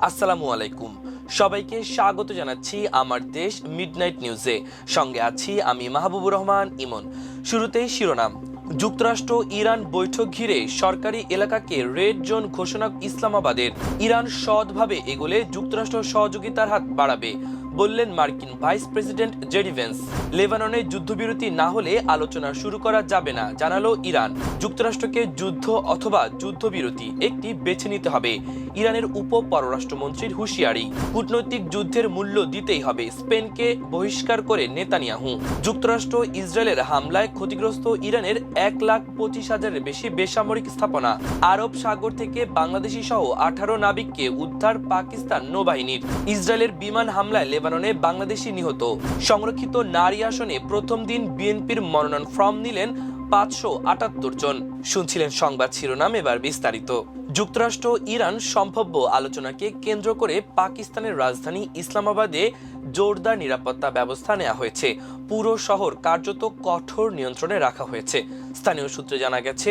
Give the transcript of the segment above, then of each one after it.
আসসালামু আলাইকুম। সবাইকে স্বাগত জানাচ্ছি আমার দেশ মিডনাইট নিউজে। সঙ্গে আছি আমি মাহবুবুর রহমান ইমন। শুরুতেই শিরোনাম। যুক্তরাষ্ট্র ইরান বৈঠক ঘিরে সরকারি এলাকাকে রেড জোন ঘোষণা ইসলামাবাদের। ইরান সৎভাবে এগোলে যুক্তরাষ্ট্র সহযোগিতার হাত বাড়াবে বললেন মার্কিন ভাইস প্রেসিডেন্ট জেডি ভেন্স। লেবাননে যুদ্ধবিরতি না হলে আলোচনা শুরু করা যাবে না জানালো ইরান। যুক্তরাষ্ট্রকে যুদ্ধ অথবা যুদ্ধবিরতি একটি বেছে নিতে হবে, ইরানের উপ পররাষ্ট্রমন্ত্রীর হুঁশিয়ারি। কূটনৈতিক যুদ্ধের মূল্য দিতেই হবে, স্পেনকে বহিষ্কার করে নেতানিয়াহু। যুক্তরাষ্ট্র ইসরায়েলের হামলায় ক্ষতিগ্রস্ত ইরানের 1,25,000-এর বেশি বেসামরিক স্থাপনা। আরব সাগর থেকে বাংলাদেশি সহ 18 নাবিককে উদ্ধার পাকিস্তান নৌবাহিনীর। ইসরায়েলের বিমান হামলায় লেবাননে বাংলাদেশি নিহত। সংরক্ষিত নারী আসনে প্রথম দিন বিএনপির মনোনয়ন ফর্ম নিলেন 578 জন। শুনছিলেন সংবাদ শিরোনাম, এবার বিস্তারিত। যুক্তরাষ্ট্র ইরান সম্ভাব্য আলোচনাকে কেন্দ্র করে পাকিস্তানের রাজধানী ইসলামাবাদে জোরদার নিরাপত্তা ব্যবস্থা নেওয়া হয়েছে। পুরো শহর কার্যত কঠোর নিয়ন্ত্রণে রাখা হয়েছে। স্থানীয় সূত্রে জানা গেছে,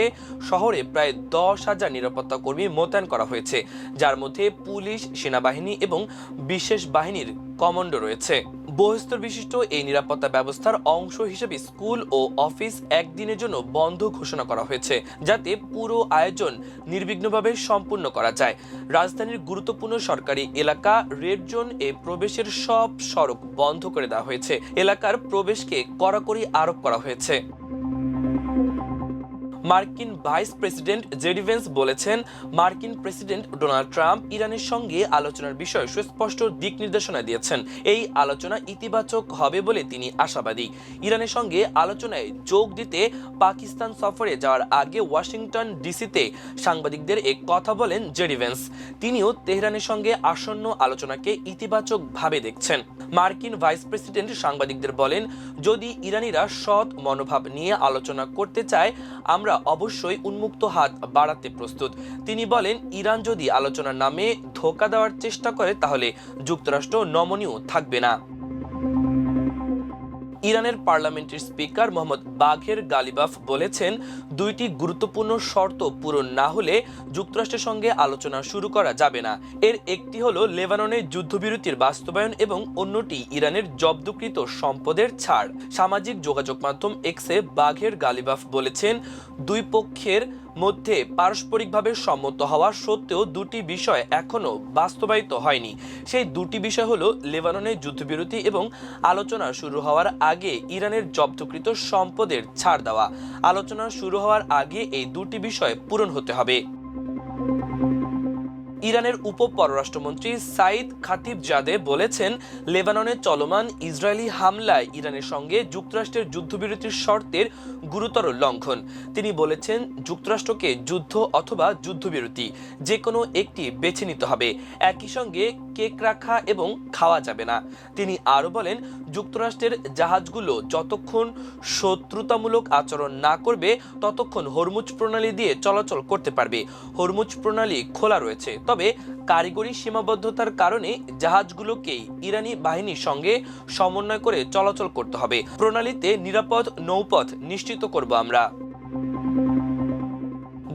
শহরে প্রায় 10,000 নিরাপত্তা কর্মী মোতায়েন করা হয়েছে, যার মধ্যে পুলিশ, সেনাবাহিনী এবং বিশেষ বাহিনীর কমান্ডো রয়েছে। বহুস্তর বিশিষ্ট এই নিরাপত্তা ব্যবস্থার অংশ হিসেবে স্কুল ও অফিস একদিনের জন্য বন্ধ ঘোষণা করা হয়েছে, যাতে পুরো আয়োজন নির্বিঘ্নভাবে সম্পূর্ণ করা যায়। রাজধানীর গুরুত্বপূর্ণ সরকারি এলাকা রেড জোন এ প্রবেশের সব সড়ক বন্ধ করে দেওয়া হয়েছে। এলাকার প্রবেশকে কড়াকড়ি আরোপ করা হয়েছে। মার্কিন ভাইস প্রেসিডেন্ট জেডি ভেন্স বলেছেন, মার্কিন প্রেসিডেন্ট ডোনাল্ড ট্রাম্প ইরানের সঙ্গে আলোচনার বিষয়ে সুস্পষ্ট দিক নির্দেশনা দিয়েছেন। এই আলোচনা ইতিবাচক হবে বলে তিনি আশাবাদী। ইরানের সঙ্গে আলোচনায় যোগ দিতে পাকিস্তান সফরে যাওয়ার আগে ওয়াশিংটন ডিসিতে সাংবাদিকদের এক কথা বলেন জেডি ভেন্স। তিনিও তেহরানের সঙ্গে আসন্ন আলোচনাকে ইতিবাচকভাবে দেখছেন। মার্কিন ভাইস প্রেসিডেন্ট সাংবাদিকদের বলেন, যদি ইরানিরা সৎ মনোভাব নিয়ে আলোচনা করতে চায়, আমরা অবশ্যই উন্মুক্ত হাত বাড়াতে প্রস্তুত। তিনি বলেন, ইরান যদি আলোচনার নামে ধোঁকা দেওয়ার চেষ্টা করে তাহলে যুক্তরাষ্ট্র নমনীয় থাকবে না। ইরানের পার্লামেন্টের স্পিকার মোহাম্মদ বাঘের গালিবাফ বলেছেন, দুইটি গুরুত্বপূর্ণ শর্ত পূরণ না হলে যুক্তরাষ্ট্রের সঙ্গে আলোচনা শুরু করা যাবে না। এর একটি হলো লেবাননে যুদ্ধবিরতির বাস্তবায়ন এবং অন্যটি ইরানের জব্দকৃত সম্পদের ছাড়। সামাজিক যোগাযোগ মাধ্যম এক্সে বাঘের গালিবাফ বলেছেন, দুই পক্ষের মধ্যে পারস্পরিকভাবে সম্মত হওয়া সত্ত্বেও দুটি বিষয় এখনো বাস্তবায়িত হয়নি। সেই দুটি বিষয় হলো লেবাননে যুদ্ধবিরতি এবং আলোচনা শুরু হওয়ার আগে ইরানের জব্দকৃত সম্পদের ছাড় দেওয়া। আলোচনা শুরু হওয়ার আগে এই দুটি বিষয় পূরণ হতে হবে। ইরানের উপ পররাষ্ট্রমন্ত্রী সাইদ খাতিবজাদে বলেছেন, লেবাননে চলমান ইসরায়েলি হামলায় ইরানের সঙ্গে যুক্তরাষ্ট্রের যুদ্ধবিরতির শর্তের গুরুতর লঙ্ঘন। তিনি বলেছেন, যুক্তরাষ্ট্রকে যুদ্ধ অথবা যুদ্ধবিরতি যে কোনো একটি বেছে নিতে হবে। একই সঙ্গে কেক রাখা এবং খাওয়া যাবে না। তিনি আরও বলেন, যুক্তরাষ্ট্রের জাহাজগুলো যতক্ষণ শত্রুতামূলক আচরণ না করবে ততক্ষণ হরমুজ প্রণালী দিয়ে চলাচল করতে পারবে। হরমুজ প্রণালী খোলা রয়েছে, তবে কারিগরি সীমাবদ্ধতার কারণে জাহাজগুলোকেই ইরানি বাহিনীর সঙ্গে সমন্বয় করে চলাচল করতে হবে। প্রণালীতে নিরাপদ নৌপথ নিশ্চিত করব আমরা।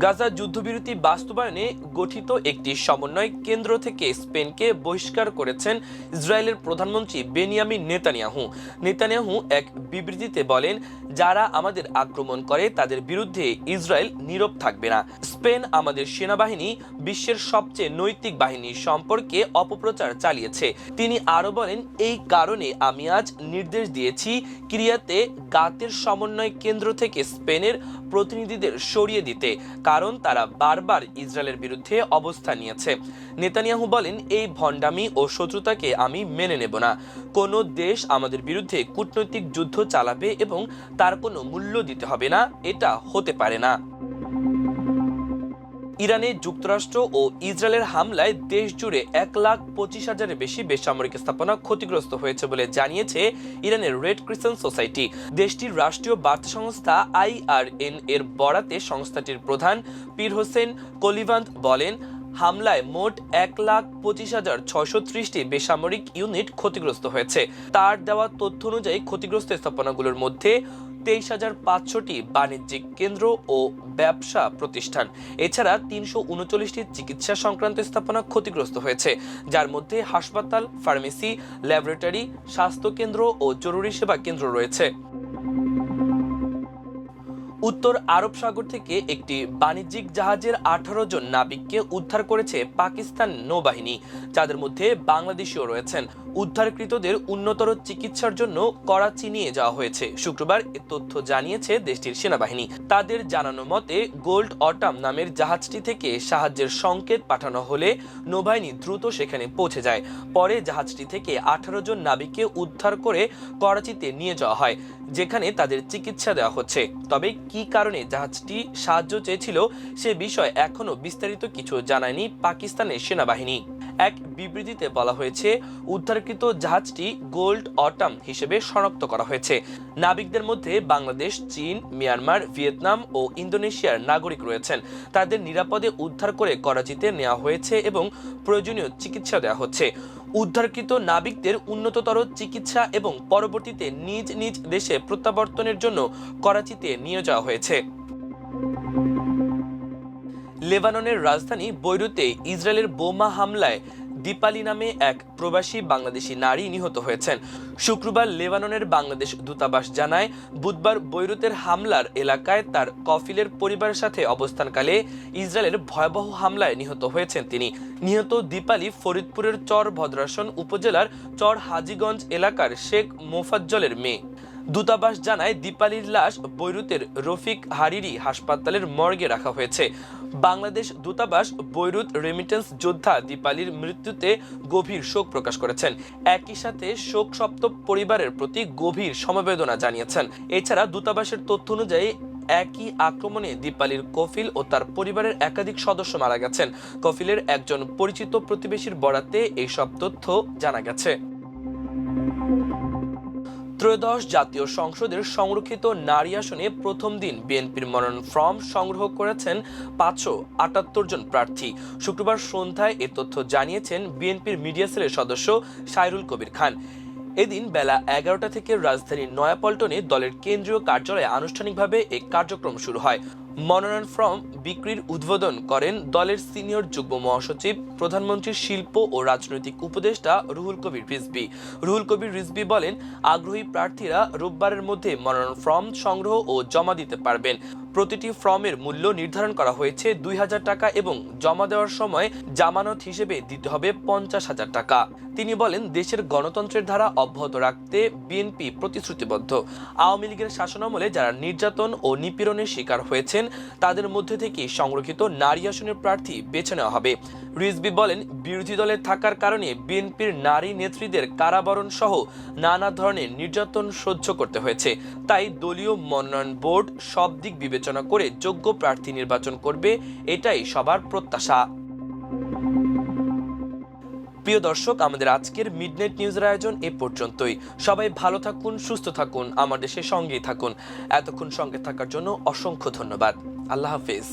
গাজা যুদ্ধবিরতি বাস্তবায়নে গঠিত একটি সমন্বয় কেন্দ্র থেকে স্পেনকে বহিষ্কার করেছেন ইসরায়েলের প্রধানমন্ত্রী বেনিয়ামিন নেতানিয়াহু। নেতানিয়াহু এক বিবৃতিতে বলেন, যারা আমাদের আক্রমণ করে তাদের বিরুদ্ধে ইসরায়েল নীরব থাকবে না। স্পেন আমাদের সেনাবাহিনী বিশ্বের সবচেয়ে নৈতিক বাহিনী সম্পর্কে অপপ্রচার চালিয়েছে। তিনি আরও বলেন, এই কারণে আমি আজ নির্দেশ দিয়েছি কিরিয়াতে গাতের সমন্বয় কেন্দ্র থেকে স্পেনের প্রতিনিধিদের সরিয়ে দিতে, কারণ তারা বারবার ইসরায়েলের বিরুদ্ধে অবস্থান নিয়েছে। নেতানিয়াহু বলেন, এই ভণ্ডামি ও শত্রুতাকে আমি মেনে নেব না। কোনো দেশ আমাদের বিরুদ্ধে কূটনৈতিক যুদ্ধ চালাবে এবং তার কোনো মূল্য দিতে হবে না, এটা হতে পারে না। ইরানে যুক্তরাষ্ট্র ও ইসরায়েলের হামলায় দেশ জুড়ে 1,25,000-এর বেশি বেসামরিক স্থাপনা ক্ষতিগ্রস্ত হয়েছে বলে জানিয়েছে ইরানের রেড ক্রিসেন্ট সোসাইটি। দেশটির রাষ্ট্রীয় বার্তা সংস্থা IRN এর বরাতে সংস্থাটির প্রধান পীর হোসেন কলিভান্ত বলেন, হামলায় মোট 1,25,630টি বেসামরিক ইউনিট ক্ষতিগ্রস্ত হয়েছে। তার দেওয়া তথ্য অনুযায়ী ক্ষতিগ্রস্ত স্থাপনাগুলোর মধ্যে 23,500টি বাণিজ্যিক কেন্দ্র ও ব্যবসা প্রতিষ্ঠান। এছাড়া 339টি চিকিৎসা সংক্রান্ত স্থাপনা ক্ষতিগ্রস্ত হয়েছে, যার মধ্যে হাসপাতাল, ফার্মেসি, ল্যাবরেটরি, স্বাস্থ্য কেন্দ্র ও জরুরি সেবা কেন্দ্র রয়েছে। উত্তর আরব সাগর থেকে একটি বাণিজ্যিক জাহাজের 18 জন নাবিককে উদ্ধার করেছে পাকিস্তান নৌবাহিনী, যাদের মধ্যে বাংলাদেশীও রয়েছেন। উদ্ধারকৃতদের উন্নতর চিকিৎসার জন্য করাচি নিয়ে যাওয়া হয়েছে। শুক্রবার এ তথ্য জানিয়েছে দেশটির সেনাবাহিনী। তাদের জানানো মতে গোল্ড অটাম নামের জাহাজটি থেকে সাহায্যের সংকেত পাঠানো হলে নৌবাহিনী দ্রুত সেখানে পৌঁছে যায়। পরে জাহাজটি থেকে 18 জন নাবিককে উদ্ধার করে করাচিতে নিয়ে যাওয়া হয়, যেখানে তাদের চিকিৎসা দেওয়া হচ্ছে। তবে কি কারণে জাহাজটি সাহায্য চেয়েছিল সে বিষয়ে এখনো বিস্তারিত কিছু জানায়নি পাকিস্তানের সেনাবাহিনী। এক বিবৃতিতে বলা হয়েছে, উদ্ধারকৃত জাহাজটি গোল্ড অটাম হিসেবে শনাক্ত করা হয়েছে। নাবিকদের মধ্যে বাংলাদেশ, চীন, মিয়ানমার, ভিয়েতনাম ও ইন্দোনেশিয়ার নাগরিক রয়েছেন। তাদের নিরাপদে উদ্ধার করে করাচিতে নেওয়া হয়েছে এবং প্রয়োজনীয় চিকিৎসা দেওয়া হচ্ছে। উদ্ধারকৃত নাবিকদের উন্নততর চিকিৎসা এবং পরবর্তীতে নিজ নিজ দেশে প্রত্যাবর্তনের জন্য করাচিতে নিয়ে যাওয়া হয়েছে। লেবাননের রাজধানী বৈরুতে ইসরায়েলের বোমা হামলায় দীপালি নামে এক প্রবাসী বাংলাদেশি নারী নিহত হয়েছেন। শুক্রবার লেবাননের বাংলাদেশ দূতাবাস জানায়, বুধবার বৈরুতের হামলার এলাকায় তার কফিলের পরিবারের সাথে অবস্থানকালে ইসরায়েলের ভয়াবহ হামলায় নিহত হয়েছেন তিনি। নিহত দীপালি ফরিদপুরের চর ভদ্রাসন উপজেলার চর হাজীগঞ্জ এলাকার শেখ মোফাজ্জলের মেয়ে। দূতাবাস জানায়, দীপালির লাশ বৈরুতের রফিক হারিরি হাসপাতালের মর্গে রাখা হয়েছে। বাংলাদেশ দূতাবাস বৈরুত রেমিটেন্স যোদ্ধা দীপালির মৃত্যুতে গভীর শোক প্রকাশ করেছেন। একই সাথে শোক সপ্তপ পরিবারের প্রতি গভীর সমবেদনা জানিয়েছেন। এছাড়া দূতাবাসের তথ্য অনুযায়ী একই আক্রমণে দীপালির কফিল ও তার পরিবারের একাধিক সদস্য মারা গেছেন। কফিলের একজন পরিচিত প্রতিবেশীর বরাতে এইসব তথ্য জানা গেছে। ত্রয়োদশ জাতীয় সংসদের সংরক্ষিত নারী আসনে প্রথম দিন বিএনপির মনোনয়ন ফর্ম সংগ্রহ করেছেন 578 জন প্রার্থী। শুক্রবার সন্ধ্যায় এ তথ্য জানিয়েছেন বিএনপির মিডিয়া সেলের সদস্য সাইরুল কবির খান। এদিন বেলা 11টা থেকে রাজধানীর নয়াপল্টনে দলের কেন্দ্রীয় কার্যালয়ে আনুষ্ঠানিকভাবে এই কার্যক্রম শুরু হয়। মনোনয়ন ফর্ম বিক্রির উদ্বোধন করেন দলের সিনিয়র যুগ্ম মহাসচিব, প্রধানমন্ত্রীর শিল্প ও রাজনৈতিক উপদেষ্টা রুহুল কবির রিজভী। রুহুল কবির রিজভী বলেন, আগ্রহী প্রার্থীরা রোববারের মধ্যে মনোনয়ন ফর্ম সংগ্রহ ও জমা দিতে পারবেন। প্রতিটি ফর্মের মূল্য নির্ধারণ করা হয়েছে 2,000 টাকা এবং জমা দেওয়ার সময় জামানত হিসেবে দিতে হবে 50,000 টাকা। তিনি বলেন, দেশের গণতন্ত্রের ধারা অব্যাহত রাখতে বিএনপি প্রতিশ্রুতিবদ্ধ। আওয়ামী লীগের শাসনামলে যারা নির্যাতন ও নিপীড়নের শিকার হয়েছেন তাদের মধ্যে থেকে সংরক্ষিত নারী আসনের প্রার্থী বেছে নেওয়া হবে। রিজভী বলেন, বিরোধী দলে থাকার কারণে বিএনপির নারী নেত্রীদের কারাবরণ সহ নানা ধরনের নির্যাতন সহ্য করতে হয়েছে। তাই দলীয় মনোনয়ন বোর্ড সব দিক বিবেচনা করে যোগ্য প্রার্থী নির্বাচন করবে, এটাই সবার প্রত্যাশা। প্রিয় দর্শক, আমাদের আজকের মিডনাইট নিউজের আয়োজন এ পর্যন্তই। সবাই ভালো থাকুন, সুস্থ থাকুন, আমার দেশের সঙ্গেই থাকুন। এতক্ষণ সঙ্গে থাকার জন্য অসংখ্য ধন্যবাদ। আল্লাহ হাফেজ।